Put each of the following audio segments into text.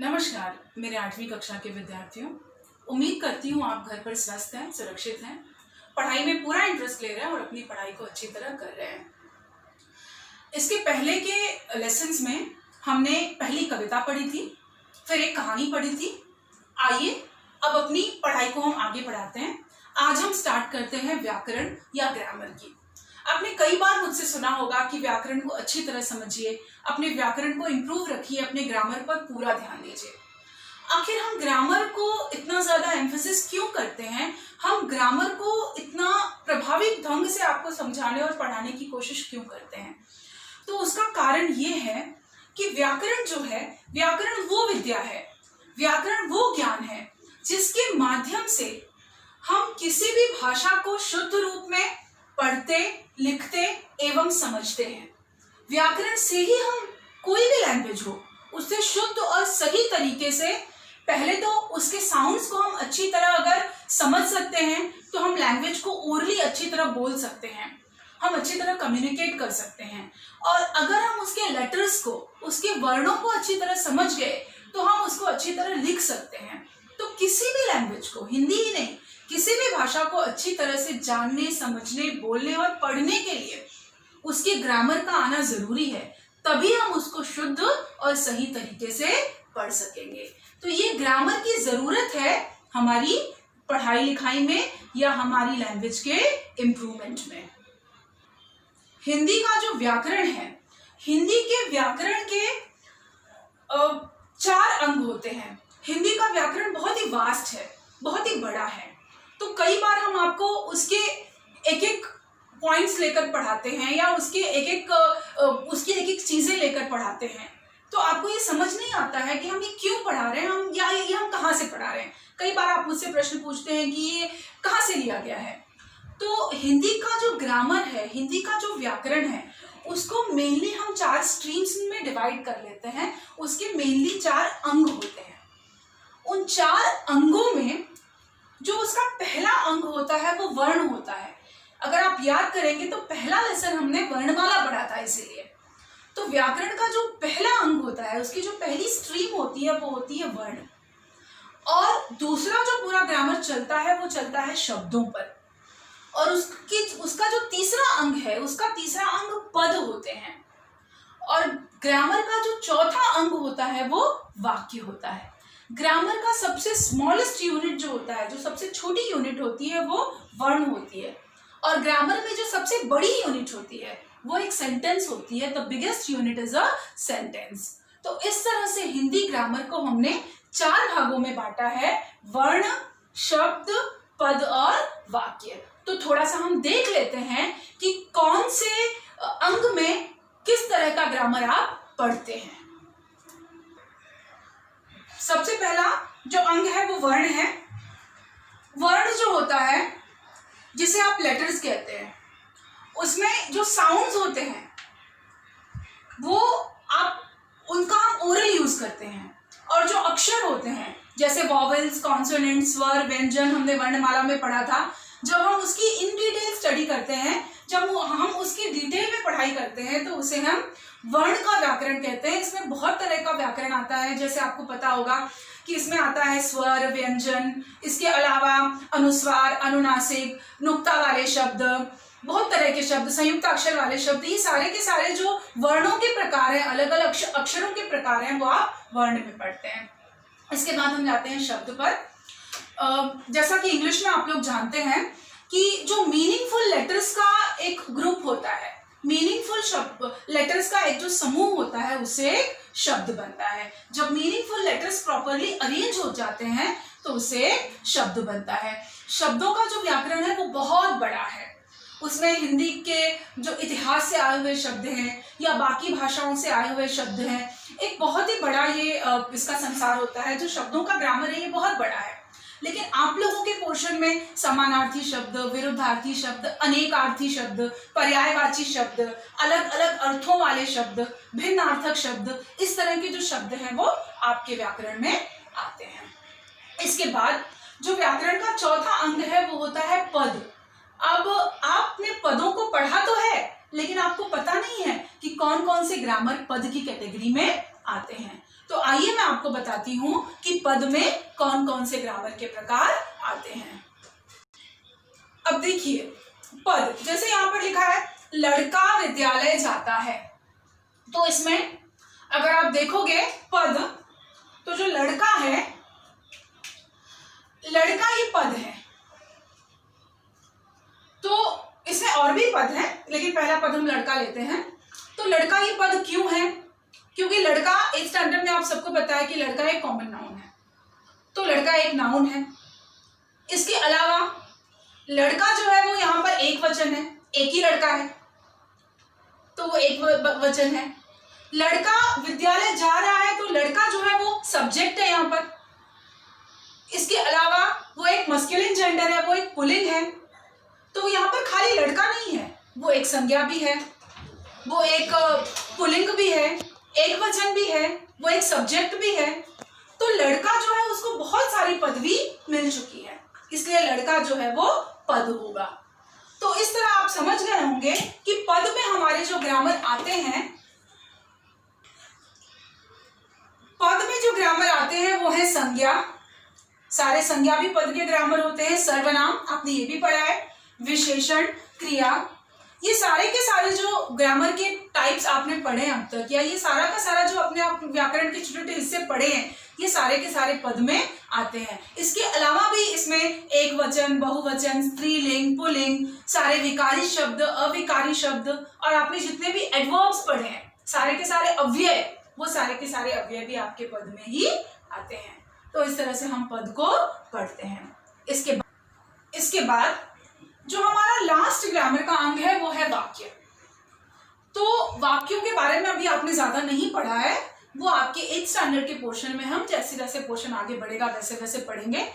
नमस्कार मेरे 8वीं कक्षा के विद्यार्थियों। उम्मीद करती हूँ आप घर पर स्वस्थ हैं, सुरक्षित हैं, पढ़ाई में पूरा इंटरेस्ट ले रहे हैं और अपनी पढ़ाई को अच्छी तरह कर रहे हैं। इसके पहले के लेसन्स में हमने पहली कविता पढ़ी थी, फिर एक कहानी पढ़ी थी। आइए अब अपनी पढ़ाई को हम आगे बढ़ाते हैं। आज हम स्टार्ट करते हैं व्याकरण या ग्रामर की। आपने कई बार मुझसे सुना होगा कि व्याकरण को अच्छी तरह समझिए, अपने व्याकरण को इम्प्रूव रखिए, अपने ग्रामर पर पूरा ध्यान दीजिए। आखिर हम ग्रामर को इतना ज्यादा एम्फेसिस क्यों करते हैं? हम ग्रामर को इतना प्रभावी ढंग से आपको समझाने और पढ़ाने की कोशिश क्यों करते हैं? तो उसका कारण ये है कि व्याकरण जो है, व्याकरण वो विद्या है, व्याकरण वो ज्ञान है जिसके माध्यम से हम किसी भी भाषा को शुद्ध रूप में पढ़ते, लिखते एवं समझते हैं। व्याकरण से ही हम कोई भी लैंग्वेज हो उससे शुद्ध और सही तरीके से, पहले तो उसके साउंड्स को हम अच्छी तरह अगर समझ सकते हैं तो हम लैंग्वेज को ओरली अच्छी तरह बोल सकते हैं, हम अच्छी तरह कम्युनिकेट कर सकते हैं। और अगर हम उसके लेटर्स को, उसके वर्णों को अच्छी तरह समझ गए तो हम उसको अच्छी तरह लिख सकते हैं। तो किसी भी लैंग्वेज को, हिंदी ही नहीं, किसी भी भाषा को अच्छी तरह से जानने, समझने, बोलने और पढ़ने के लिए उसके ग्रामर का आना जरूरी है, तभी हम उसको शुद्ध और सही तरीके से पढ़ सकेंगे। तो ये ग्रामर की जरूरत है हमारी पढ़ाई लिखाई में या हमारी लैंग्वेज के इम्प्रूवमेंट में। हिंदी का जो व्याकरण है, हिंदी के व्याकरण के 4 अंग होते हैं। हिंदी का व्याकरण बहुत ही वास्ट है, बहुत ही बड़ा है। तो कई बार हम आपको उसके एक एक पॉइंट्स लेकर पढ़ाते हैं या उसकी एक एक चीजें लेकर पढ़ाते हैं, तो आपको ये समझ नहीं आता है कि हम ये क्यों पढ़ा रहे हैं, हम या ये हम कहाँ से पढ़ा रहे हैं। कई बार आप मुझसे प्रश्न पूछते हैं कि ये कहाँ से लिया गया है। तो हिंदी का जो ग्रामर है, हिंदी का जो व्याकरण है, उसको मेनली हम 4 स्ट्रीम्स में डिवाइड कर लेते हैं। उसके मेनली 4 अंग होते हैं। उन 4 अंगों में जो उसका पहला अंग होता है वो वर्ण होता है। अगर आप याद करेंगे तो पहला लेसन हमने वर्णमाला पढ़ा था, इसीलिए। तो व्याकरण का जो पहला अंग होता है, उसकी जो पहली स्ट्रीम होती है वो होती है वर्ण। और दूसरा जो पूरा ग्रामर चलता है वो चलता है शब्दों पर। और उसका जो तीसरा अंग है, उसका तीसरा अंग पद होते हैं। और ग्रामर का जो चौथा अंग होता है वो वाक्य होता है। ग्रामर का सबसे स्मॉलेस्ट यूनिट जो होता है, जो सबसे छोटी यूनिट होती है, वो वर्ण होती है। और ग्रामर में जो सबसे बड़ी यूनिट होती है वो एक सेंटेंस होती है। The biggest unit is a sentence. तो इस तरह से हिंदी ग्रामर को हमने 4 भागों में बांटा है, वर्ण, शब्द, पद और वाक्य। तो थोड़ा सा हम देख लेते हैं कि कौन से अंग में किस तरह का ग्रामर आप पढ़ते हैं। सबसे पहला जो अंग है वो वर्ण है। वर्ण जो होता है, जिसे आप लेटर्स कहते हैं, उसमें जो साउंड्स होते हैं वो उनका हम ओरल यूज करते हैं। और जो अक्षर होते हैं, जैसे वॉवेल्स, कॉन्सोनेंट, स्वर, व्यंजन, हमने वर्णमाला में पढ़ा था। जब हम उसकी इन डिटेल स्टडी करते हैं, जब हम उसकी डिटेल में पढ़ाई करते हैं, तो उसे हम वर्ण का व्याकरण कहते हैं। इसमें बहुत तरह का व्याकरण आता है, जैसे आपको पता होगा कि इसमें आता है स्वर, व्यंजन, इसके अलावा अनुस्वार, अनुनासिक, नुक्ता वाले शब्द, बहुत तरह के शब्द, संयुक्त अक्षर वाले शब्द। ये सारे के सारे जो वर्णों के प्रकार हैं, अलग अलग अक्षरों के प्रकार हैं, वो आप वर्ण में पढ़ते हैं। इसके बाद हम जाते हैं शब्द पर। जैसा कि इंग्लिश में आप लोग जानते हैं कि जो मीनिंगफुल लेटर्स का एक ग्रुप होता है, मीनिंगफुल शब्द लेटर्स का एक जो समूह होता है, उससे एक शब्द बनता है। जब मीनिंगफुल लेटर्स प्रॉपरली अरेंज हो जाते हैं तो उससे एक शब्द बनता है। शब्दों का जो व्याकरण है वो बहुत बड़ा है। उसमें हिंदी के जो इतिहास से आए हुए शब्द हैं या बाकी भाषाओं से आए हुए शब्द हैं, एक बहुत ही बड़ा ये इसका संसार होता है। जो शब्दों का ग्रामर है ये बहुत बड़ा है। लेकिन आप लोगों के पोर्शन में समानार्थी शब्द, विरुद्धार्थी शब्द, अनेकार्थी शब्द, पर्यायवाची शब्द, अलग अलग अर्थों वाले शब्द, भिन्नार्थक शब्द, इस तरह के जो शब्द हैं वो आपके व्याकरण में आते हैं। इसके बाद जो व्याकरण का चौथा अंग है वो होता है पद। अब आपने पदों को पढ़ा तो है, लेकिन आपको पता नहीं है कि कौन कौन से ग्रामर पद की कैटेगरी में आते हैं। तो आइए मैं आपको बताती हूं कि पद में कौन कौन से ग्रामर के प्रकार आते हैं। अब देखिए, पद जैसे यहां पर लिखा है लड़का विद्यालय जाता है, तो इसमें अगर आप देखोगे पद, तो जो लड़का है, लड़का ही पद है। तो इसमें और भी पद है, लेकिन पहला पद हम लड़का लेते हैं। तो लड़का ही पद क्यों है? क्योंकि लड़का एक स्टैंडर्ड में आप सबको पता है कि लड़का एक कॉमन नाउन है, तो लड़का एक नाउन है। इसके अलावा लड़का जो है वो यहाँ पर एक वचन है, एक ही लड़का है, तो वो एक वचन है। लड़का विद्यालय जा रहा है, तो लड़का जो है वो सब्जेक्ट है यहाँ पर। इसके अलावा वो एक मस्कुलिन जेंडर है, वो एक पुल्लिंग है। तो यहाँ पर खाली लड़का नहीं है, वो एक संज्ञा भी है, वो एक पुल्लिंग भी है, एक वचन भी है, वो एक सब्जेक्ट भी है। तो लड़का जो है उसको बहुत सारी पदवी मिल चुकी है, इसलिए लड़का जो है वो पद होगा। तो इस तरह आप समझ गए होंगे कि पद में हमारे जो ग्रामर आते हैं, पद में जो ग्रामर आते हैं वो है संज्ञा, सारे संज्ञा भी पद के ग्रामर होते हैं। सर्वनाम आपने ये भी पढ़ा है, विशेषण, क्रिया, ये सारे के सारे जो ग्रामर के टाइप्स आपने पढ़े हैं अब तक, या ये सारा का सारा जो अपने आप व्याकरण के छोटे छोटे हिस्से पढ़े हैं, ये सारे के सारे पद में आते हैं। इसके अलावा भी इसमें एक वचन, बहुवचन, स्त्रीलिंग, पुल्लिंग, सारे विकारी शब्द, अविकारी शब्द, और आपने जितने भी एडवर्ब्स पढ़े हैं, सारे के सारे अव्यय, वो सारे के सारे अव्यय भी आपके पद में ही आते हैं। तो इस तरह से हम पद को पढ़ते हैं। इसके बाद जो हमारा लास्ट ग्रामर का अंग है वो है वाक्य। तो वाक्यों के बारे में अभी आपने ज्यादा नहीं पढ़ा है, वो आपके 8th स्टैंडर्ड के पोर्शन में हम जैसे जैसे पोर्शन आगे बढ़ेगा वैसे वैसे पढ़ेंगे।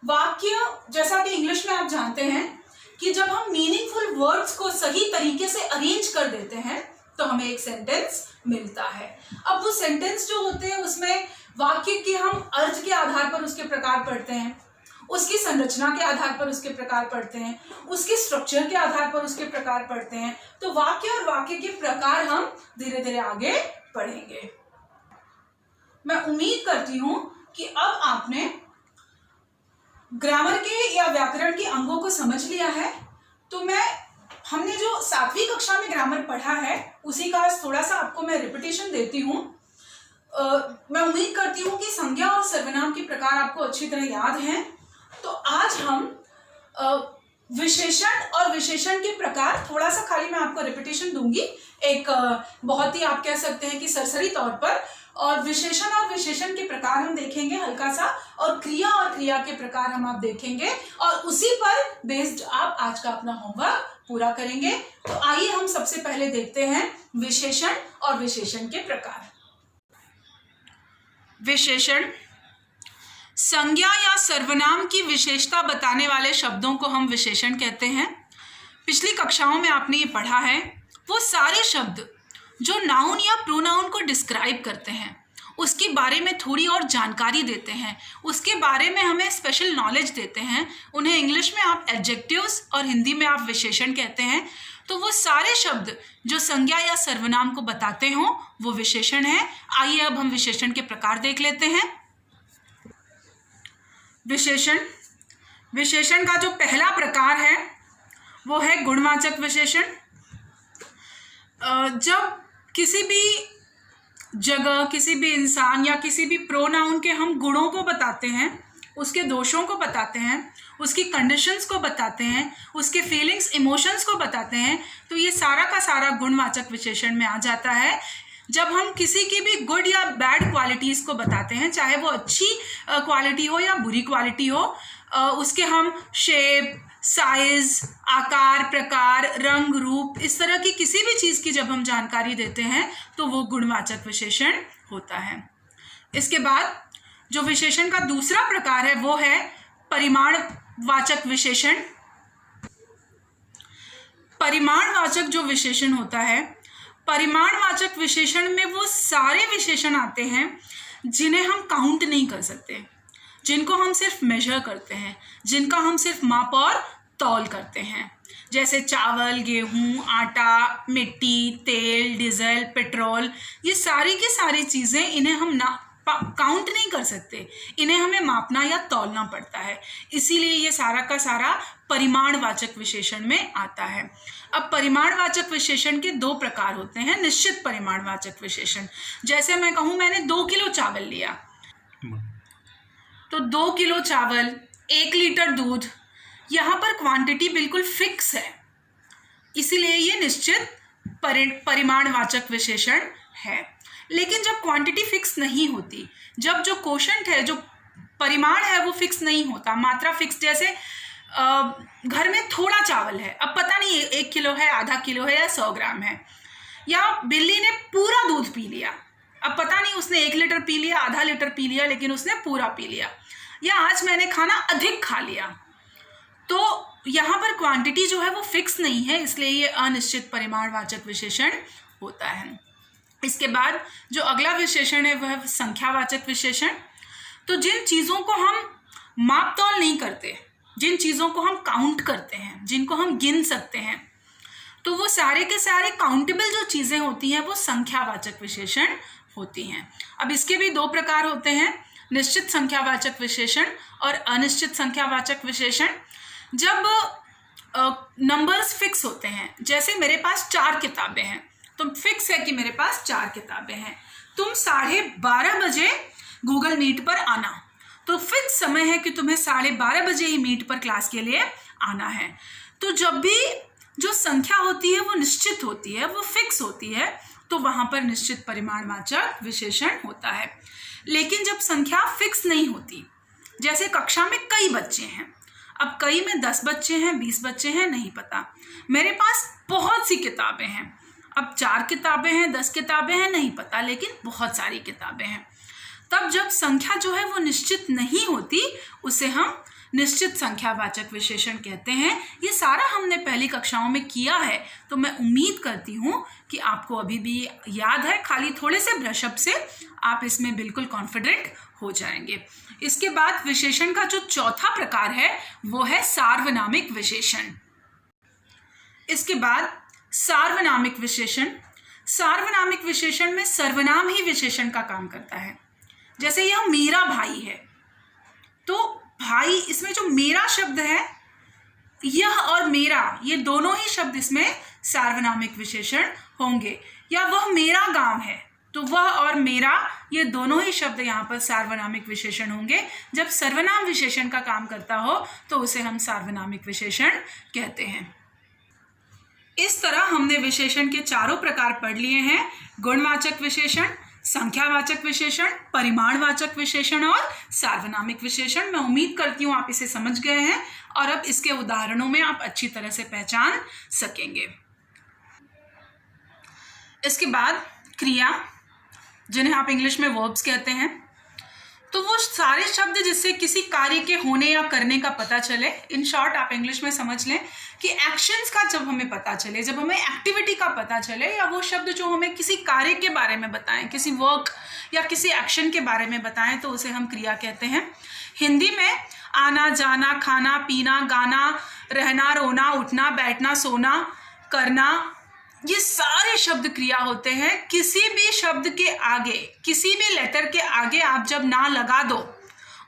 वाक्य, जैसा कि इंग्लिश में आप जानते हैं कि जब हम मीनिंगफुल वर्ड्स को सही तरीके से अरेंज कर देते हैं तो हमें एक सेंटेंस मिलता है। अब वो सेंटेंस जो होते हैं उसमें वाक्य के हम अर्थ के आधार पर उसके प्रकार पढ़ते हैं, उसकी संरचना के आधार पर उसके प्रकार पढ़ते हैं, उसके स्ट्रक्चर के आधार पर उसके प्रकार पढ़ते हैं। तो वाक्य और वाक्य के प्रकार हम धीरे धीरे आगे पढ़ेंगे। मैं उम्मीद करती हूं कि अब आपने ग्रामर के या व्याकरण के अंगों को समझ लिया है। तो हमने जो 7वीं कक्षा में ग्रामर पढ़ा है उसी का थोड़ा सा आपको मैं रिपीटेशन देती हूँ। मैं उम्मीद करती हूँ कि संज्ञा और सर्वनाम के प्रकार आपको अच्छी तरह याद हैं। तो आज हम विशेषण और विशेषण के प्रकार, थोड़ा सा खाली मैं आपको रिपीटेशन दूंगी, एक बहुत ही आप कह सकते हैं कि सरसरी तौर पर। और विशेषण और विशेषण के प्रकार हम देखेंगे हल्का सा, और क्रिया के प्रकार हम आप देखेंगे, और उसी पर बेस्ड आप आज का अपना होमवर्क पूरा करेंगे। तो आइए हम सबसे पहले देखते हैं विशेषण और विशेषण के प्रकार। विशेषण, संज्ञा या सर्वनाम की विशेषता बताने वाले शब्दों को हम विशेषण कहते हैं। पिछली कक्षाओं में आपने ये पढ़ा है, वो सारे शब्द जो नाउन या प्रोनाउन को डिस्क्राइब करते हैं, उसके बारे में थोड़ी और जानकारी देते हैं, उसके बारे में हमें स्पेशल नॉलेज देते हैं, उन्हें इंग्लिश में आप एडजेक्टिव्स और हिंदी में आप विशेषण कहते हैं। तो वो सारे शब्द जो संज्ञा या सर्वनाम को बताते हों वो विशेषण है। आइए अब हम विशेषण के प्रकार देख लेते हैं। विशेषण का जो पहला प्रकार है वो है गुणवाचक विशेषण। जब किसी भी जगह, किसी भी इंसान या किसी भी प्रोनाउन के हम गुणों को बताते हैं, उसके दोषों को बताते हैं, उसकी कंडीशंस को बताते हैं, उसके फीलिंग्स, इमोशंस को बताते हैं, तो ये सारा का सारा गुणवाचक विशेषण में आ जाता है। जब हम किसी की भी गुड या बैड क्वालिटीज़ को बताते हैं, चाहे वो अच्छी क्वालिटी हो या बुरी क्वालिटी हो, उसके हम शेप, साइज, आकार, प्रकार, रंग, रूप, इस तरह की किसी भी चीज़ की जब हम जानकारी देते हैं तो वो गुणवाचक विशेषण होता है। इसके बाद जो विशेषण का दूसरा प्रकार है वो है परिमाणवाचक विशेषण। परिमाणवाचक जो विशेषण होता है, परिमाणवाचक विशेषण में वो सारे विशेषण आते हैं जिन्हें हम काउंट नहीं कर सकते, जिनको हम सिर्फ मेजर करते हैं, जिनका हम सिर्फ माप और तौल करते हैं, जैसे चावल, गेहूँ, आटा, मिट्टी, तेल, डीजल, पेट्रोल, ये सारी की सारी चीज़ें, इन्हें हम काउंट नहीं कर सकते, इन्हें हमें मापना या तौलना पड़ता है। इसीलिए ये सारा का सारा परिमाणवाचक विशेषण में आता है। अब परिमाणवाचक विशेषण के दो प्रकार होते हैं। निश्चित परिमाणवाचक विशेषण, जैसे मैं कहूँ मैंने 2 किलो चावल लिया, तो 2 किलो चावल, 1 लीटर दूध, यहाँ पर क्वांटिटी बिल्कुल फिक्स है, इसीलिए ये निश्चित परिमाणवाचक विशेषण है। लेकिन जब क्वांटिटी फिक्स नहीं होती, जब जो कोशंट है, जो परिमाण है वो फिक्स नहीं होता, मात्रा फिक्स, जैसे घर में थोड़ा चावल है, अब पता नहीं 1 किलो है, आधा किलो है या 100 ग्राम है, या बिल्ली ने पूरा दूध पी लिया, अब पता नहीं उसने 1 लीटर पी लिया, आधा लीटर पी लिया, लेकिन उसने पूरा पी लिया, या आज मैंने खाना अधिक खा लिया, तो यहाँ पर क्वांटिटी जो है वो फिक्स नहीं है, इसलिए ये अनिश्चित परिमाणवाचक विशेषण होता है। इसके बाद जो अगला विशेषण है वह है संख्यावाचक विशेषण। तो जिन चीज़ों को हम माप तौल नहीं करते, जिन चीज़ों को हम काउंट करते हैं, जिनको हम गिन सकते हैं, तो वो सारे के सारे काउंटेबल जो चीज़ें होती हैं वो संख्यावाचक विशेषण होती हैं। अब इसके भी 2 प्रकार होते हैं, निश्चित संख्यावाचक विशेषण और अनिश्चित संख्यावाचक विशेषण। जब नंबर्स फिक्स होते हैं, जैसे मेरे पास 4 किताबें हैं, तो फिक्स है कि मेरे पास 4 किताबें हैं, तुम 12:30 बजे गूगल मीट पर आना, तो फिक्स समय है कि तुम्हें 12:30 बजे ही मीट पर क्लास के लिए आना है। तो जब भी जो संख्या होती है वो निश्चित होती है, वो फिक्स होती है, तो वहां पर निश्चित परिमाणवाचक विशेषण होता है। लेकिन जब संख्या फिक्स नहीं होती, जैसे कक्षा में कई बच्चे हैं, अब कई में 10 बच्चे हैं, 20 बच्चे हैं, नहीं पता, मेरे पास बहुत सी किताबें हैं, अब 4 किताबें हैं, 10 किताबें हैं, नहीं पता, लेकिन बहुत सारी किताबें हैं, तब जब संख्या जो है वो निश्चित नहीं होती, उसे हम निश्चित संख्यावाचक विशेषण कहते हैं। ये सारा हमने पहली कक्षाओं में किया है, तो मैं उम्मीद करती हूँ कि आपको अभी भी याद है, खाली थोड़े से ब्रशअप से आप इसमें बिल्कुल कॉन्फिडेंट हो जाएंगे। इसके बाद विशेषण का जो चौथा प्रकार है वो है सार्वनामिक विशेषण। इसके बाद सार्वनामिक विशेषण। सार्वनामिक विशेषण में सर्वनाम ही विशेषण का काम करता है। जैसे यह मेरा भाई है, तो भाई, इसमें जो मेरा शब्द है, यह और मेरा, ये दोनों ही शब्द इसमें सार्वनामिक विशेषण होंगे। या वह मेरा गांव है, तो वह और मेरा, ये दोनों ही शब्द यहाँ पर सार्वनामिक विशेषण होंगे। जब सर्वनाम विशेषण का काम करता हो तो उसे हम सार्वनामिक विशेषण कहते हैं। इस तरह हमने विशेषण के चारों प्रकार पढ़ लिए हैं: गुणवाचक विशेषण, संख्यावाचक विशेषण, परिमाणवाचक विशेषण और सार्वनामिक विशेषण। मैं उम्मीद करती हूँ आप इसे समझ गए हैं और अब इसके उदाहरणों में आप अच्छी तरह से पहचान सकेंगे। इसके बाद क्रिया, जिन्हें आप इंग्लिश में वर्ब्स कहते हैं, तो वो सारे शब्द जिससे किसी कार्य के होने या करने का पता चले। इन शॉर्ट आप इंग्लिश में समझ लें कि एक्शंस का जब हमें पता चले, जब हमें एक्टिविटी का पता चले, या वो शब्द जो हमें किसी कार्य के बारे में बताएं, किसी वर्क या किसी एक्शन के बारे में बताएं, तो उसे हम क्रिया कहते हैं। हिंदी में आना, जाना, खाना, पीना, गाना, रहना, रोना, उठना, बैठना, सोना, करना, ये सारे शब्द क्रिया होते हैं। किसी भी शब्द के आगे, किसी भी लेटर के आगे आप जब ना लगा दो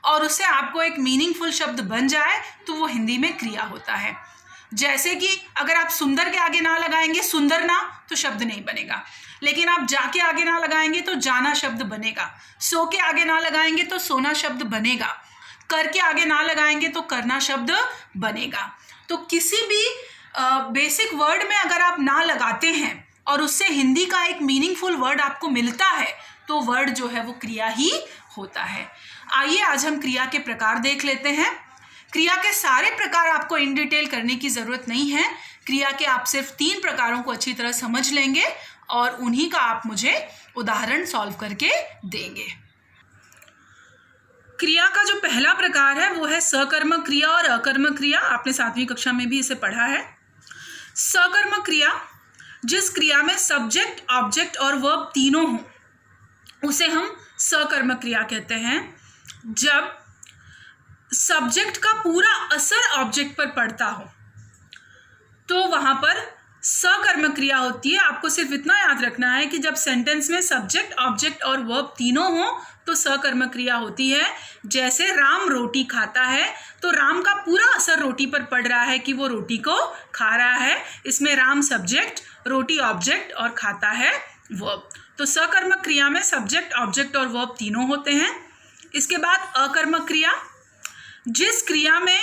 और उससे आपको एक मीनिंगफुल शब्द बन जाए, तो वो हिंदी में क्रिया होता है। जैसे कि अगर आप सुंदर के आगे ना लगाएंगे सुंदर ना, तो शब्द नहीं बनेगा, लेकिन आप जा के आगे ना लगाएंगे तो जाना शब्द बनेगा। सो के आगे ना लगाएंगे तो सोना शब्द बनेगा। कर के आगे ना लगाएंगे तो करना शब्द बनेगा। तो किसी भी बेसिक वर्ड में अगर आप ना लगाते हैं और उससे हिंदी का एक मीनिंगफुल वर्ड आपको मिलता है, तो वर्ड जो है वो क्रिया ही होता है। आइए आज हम क्रिया के प्रकार देख लेते हैं। क्रिया के सारे प्रकार आपको इन डिटेल करने की ज़रूरत नहीं है। क्रिया के आप सिर्फ 3 प्रकारों को अच्छी तरह समझ लेंगे और उन्हीं का आप मुझे उदाहरण सॉल्व करके देंगे। क्रिया का जो पहला प्रकार है वो है सकर्मक क्रिया और अकर्मक क्रिया। आपने 7वीं कक्षा में भी इसे पढ़ा है। सकर्मक क्रिया, जिस क्रिया में सब्जेक्ट, ऑब्जेक्ट और वर्ब तीनों हों, उसे हम सकर्मक क्रिया कहते हैं। जब सब्जेक्ट का पूरा असर ऑब्जेक्ट पर पड़ता हो, तो वहां पर सकर्मक क्रिया होती है। आपको सिर्फ इतना याद रखना है कि जब सेंटेंस में सब्जेक्ट, ऑब्जेक्ट और वर्ब तीनों हो, तो सकर्मक क्रिया होती है। जैसे राम रोटी खाता है तो राम का पूरा असर रोटी पर पड़ रहा है कि वो रोटी को खा रहा है। इसमें राम सब्जेक्ट, रोटी ऑब्जेक्ट और खाता है वर्ब। तो सकर्मक क्रिया में सब्जेक्ट, ऑब्जेक्ट और वर्ब तीनों होते हैं। इसके बाद अकर्मक क्रिया, जिस क्रिया में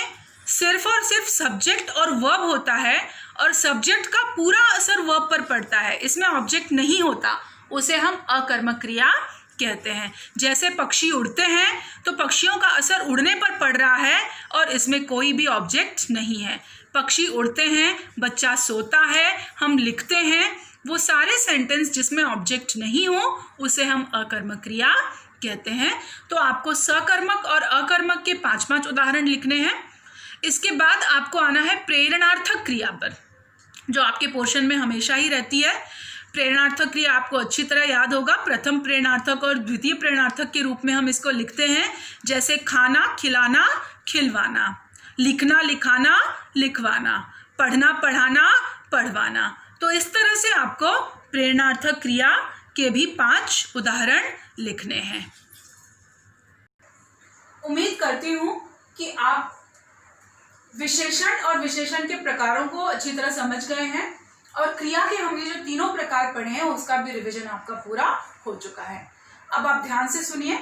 सिर्फ और सिर्फ सब्जेक्ट और वर्ब होता है और सब्जेक्ट का पूरा असर वर्ब पर पड़ता है, इसमें ऑब्जेक्ट नहीं होता, उसे हम अकर्मक क्रिया कहते हैं। जैसे पक्षी उड़ते हैं तो पक्षियों का असर उड़ने पर पड़ रहा है और इसमें कोई भी ऑब्जेक्ट नहीं है। पक्षी उड़ते हैं, बच्चा सोता है, हम लिखते हैं, वो सारे सेंटेंस जिसमें ऑब्जेक्ट नहीं हो उसे हम अकर्मक क्रिया कहते हैं। तो आपको सकर्मक और अकर्मक के 5 उदाहरण लिखने हैं। इसके बाद आपको आना है प्रेरणार्थक क्रिया पर, जो आपके पोर्शन में हमेशा ही रहती है। प्रेरणार्थक क्रिया आपको अच्छी तरह याद होगा। प्रथम प्रेरणार्थक और द्वितीय प्रेरणार्थक के रूप में हम इसको लिखते हैं। जैसे खाना, खिलाना, खिलवाना, लिखना, लिखाना, लिखवाना, पढ़ना, पढ़ाना, पढ़वाना। तो इस तरह से आपको प्रेरणार्थक क्रिया के भी 5 उदाहरण लिखने हैं। उम्मीद करती हूँ कि आप विशेषण और विशेषण के प्रकारों को अच्छी तरह समझ गए हैं और क्रिया के हमने जो 3 प्रकार पढ़े हैं उसका भी रिवीजन आपका पूरा हो चुका है। अब आप ध्यान से सुनिए।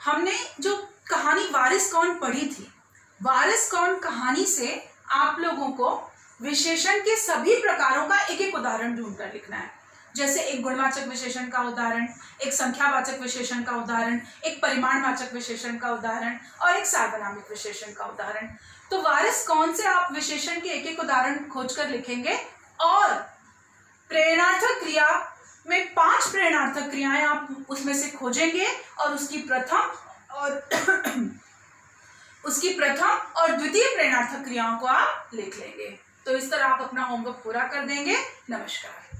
हमने जो कहानी वारिस कौन पढ़ी थी, वारिस कौन कहानी से आप लोगों को विशेषण के सभी प्रकारों का एक एक उदाहरण ढूंढकर लिखना है। जैसे एक गुणवाचक विशेषण का उदाहरण, एक संख्यावाचक विशेषण का उदाहरण, एक परिमाणवाचक विशेषण का उदाहरण और एक सार्वनामिक विशेषण का उदाहरण। तो वारिस कौन से आप विशेषण के एक एक उदाहरण खोजकर लिखेंगे और प्रेरणार्थक क्रिया में 5 प्रेरणार्थक क्रियाएं आप उसमें से खोजेंगे और उसकी प्रथम और द्वितीय प्रेरणार्थक क्रियाओं को आप लिख लेंगे। तो इस तरह आप अपना होमवर्क पूरा कर देंगे। नमस्कार।